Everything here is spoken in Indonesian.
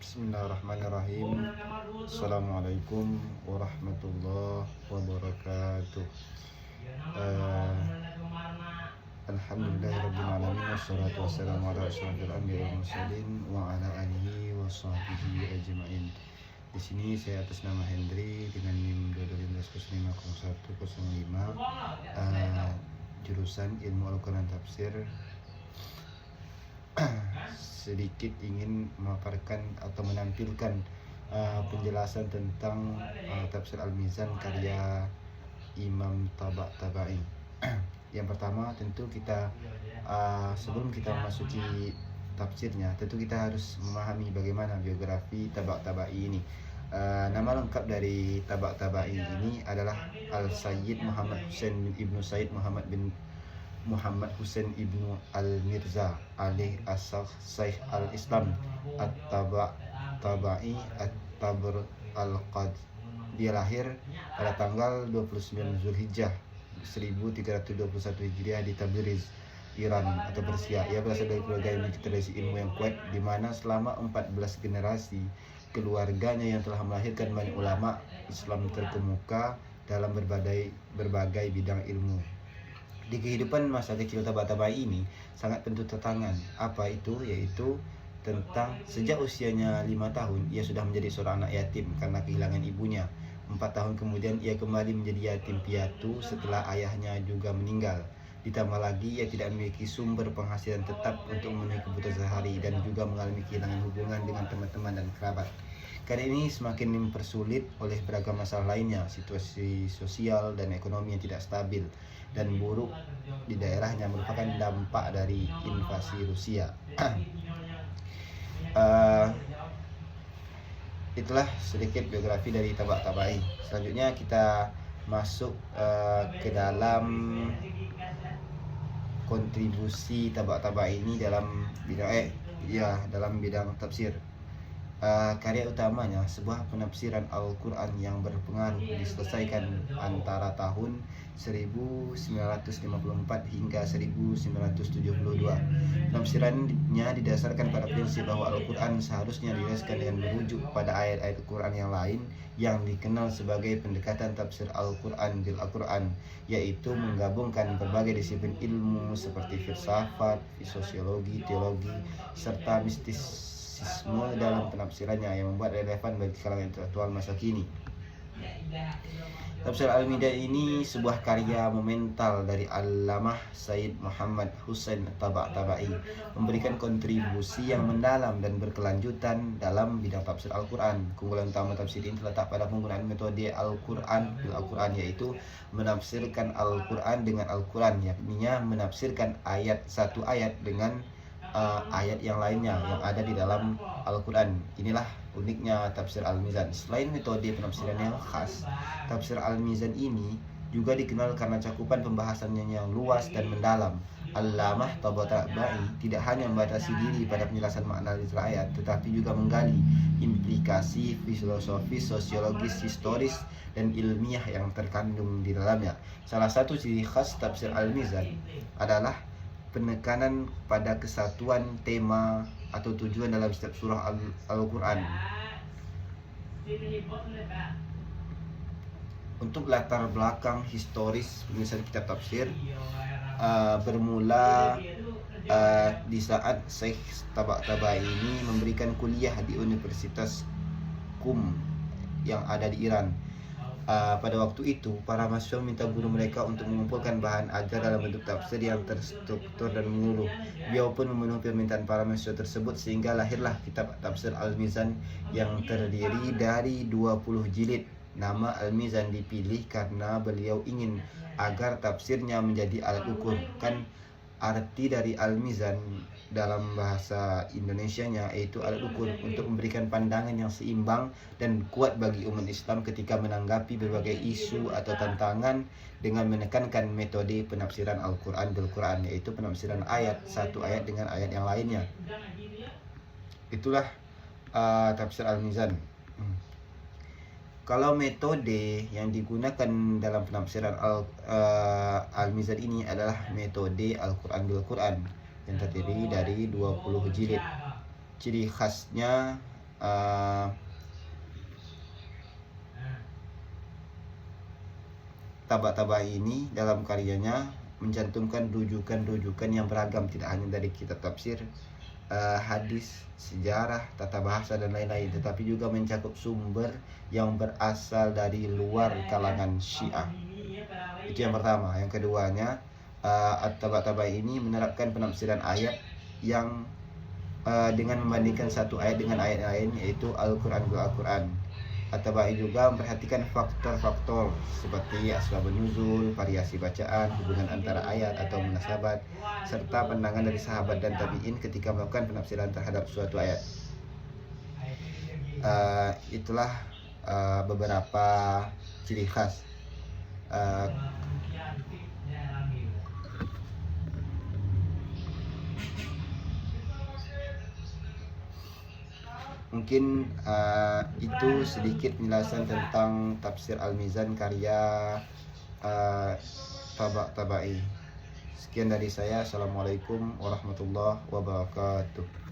Bismillahirrahmanirrahim. Assalamualaikum warahmatullahi wabarakatuh. Eh, Alhamdulillahirrabbilalamin. Wassalatu wassalamu ala asyrafil anbiya'i wal mursalin wa ala alihi wa sahbihi ajma'in. Di sini saya atas nama Hendri dengan NIM 22150105, jurusan Ilmu Al-Quran Tafsir. Sedikit ingin memaparkan atau menampilkan penjelasan tentang tafsir Al-Mizan karya Imam Tabatabai. Yang pertama tentu kita sebelum kita memasuki tafsirnya, tentu kita harus memahami bagaimana biografi Tabatabai ini. Nama lengkap dari Tabatabai ini adalah Al-Sayyid Muhammad Husain ibnu Sayyid Muhammad bin Muhammad Husain ibnu Al-Mirza alaih as-Saih al-Islam At-Tabai At-Tabr Al-Qad. Dia lahir pada tanggal 29 Zulhijjah 1321 Hijriah di Tabriz, Iran atau Persia. Ia berasal dari keluarga yang memiliki tradisi ilmu yang kuat, di mana selama 14 generasi keluarganya yang telah melahirkan banyak ulama Islam terkemuka dalam berbagai bidang ilmu. Di kehidupan masa kecil Tabatabai ini sangat penuh tantangan. Apa itu? Yaitu tentang sejak usianya 5 tahun ia sudah menjadi seorang anak yatim karena kehilangan ibunya. 4 tahun kemudian ia kembali menjadi yatim piatu setelah ayahnya juga meninggal. Ditambah lagi ia tidak memiliki sumber penghasilan tetap untuk memenuhi kebutuhan sehari dan juga mengalami kehilangan hubungan dengan teman-teman dan kerabat. Keadaan ini semakin mempersulit oleh beragam masalah lainnya, situasi sosial dan ekonomi yang tidak stabil dan buruk di daerahnya merupakan dampak dari invasi Rusia. Itulah sedikit biografi dari Tabatabai. Selanjutnya kita masuk ke dalam kontribusi Tabatabai ini dalam bidang tafsir. Karya utamanya sebuah penafsiran Al-Quran yang berpengaruh diselesaikan antara tahun 1954 hingga 1972. Penafsirannya didasarkan pada prinsip bahwa Al-Quran seharusnya dijelaskan dengan merujuk pada ayat-ayat Al-Quran yang lain yang dikenal sebagai pendekatan tafsir Al-Quran bil Al-Quran, yaitu menggabungkan berbagai disiplin ilmu seperti filsafat, sosiologi, teologi, serta mistisisme dalam penafsirannya yang membuat relevan bagi kalangan intelektual masa kini. Tafsir Al-Mizan ini sebuah karya monumental dari Allamah Sayyid Muhammad Husain Tabatabai, memberikan kontribusi yang mendalam dan berkelanjutan dalam bidang tafsir Al-Quran. Keunggulan utama tafsir ini terletak pada penggunaan metode Al-Quran bil Al-Quran, yaitu menafsirkan Al-Quran dengan Al-Quran, yakni menafsirkan satu ayat dengan ayat yang lainnya yang ada di dalam Al-Quran. Inilah uniknya tafsir Al-Mizan. Selain metode penafsiran yang khas, tafsir Al-Mizan ini juga dikenal karena cakupan pembahasannya yang luas dan mendalam. Allamah Tabatabai tidak hanya membatasi diri pada penjelasan makna literal ayat, tetapi juga menggali implikasi filosofis, sosiologis, historis, dan ilmiah yang terkandung di dalamnya. Salah satu ciri khas tafsir Al-Mizan adalah penekanan pada kesatuan tema atau tujuan dalam setiap surah Al-Quran. Untuk latar belakang historis penulisan kitab tafsir, bermula di saat Syekh Tabatabai ini memberikan kuliah di Universitas Qum yang ada di Iran. Pada waktu itu, para mahasiswa meminta guru mereka untuk mengumpulkan bahan ajar dalam bentuk tafsir yang terstruktur dan menyeluruh. Beliau pun memenuhi permintaan para mahasiswa tersebut sehingga lahirlah kitab tafsir Al-Mizan yang terdiri dari 20 jilid. Nama Al-Mizan dipilih karena beliau ingin agar tafsirnya menjadi alat ukur. Kan arti dari Al-Mizan dalam bahasa Indonesianya yaitu alat ukur untuk memberikan pandangan yang seimbang dan kuat bagi umat Islam ketika menanggapi berbagai isu atau tantangan, dengan menekankan metode penafsiran Al-Quran bil Quran, yaitu penafsiran satu ayat dengan ayat yang lainnya. Itulah tafsir Al-Mizan. Kalau metode yang digunakan dalam penafsiran Al-Mizan ini adalah metode Al-Quran bil Quran yang terdiri dari 20 jilid. Ciri khasnya Tabatabai ini dalam karyanya mencantumkan rujukan-rujukan yang beragam, tidak hanya dari kitab tafsir, hadis, sejarah, tata bahasa dan lain-lain, tetapi juga mencakup sumber yang berasal dari luar kalangan Syiah. Itu yang pertama. Yang keduanya, At-Tabatabai ini menerapkan penafsiran ayat yang dengan membandingkan satu ayat dengan ayat lain, yaitu Al-Quran ke Al-Quran. At-Tabai juga memperhatikan faktor-faktor seperti asbabun nuzul, variasi bacaan, hubungan antara ayat atau munasabat, serta pandangan dari sahabat dan tabi'in ketika melakukan penafsiran terhadap suatu ayat. Itulah beberapa ciri khas. Mungkin itu sedikit penjelasan tentang tafsir Al-Mizan karya Tabatabai. Sekian dari saya. Assalamualaikum warahmatullahi wabarakatuh.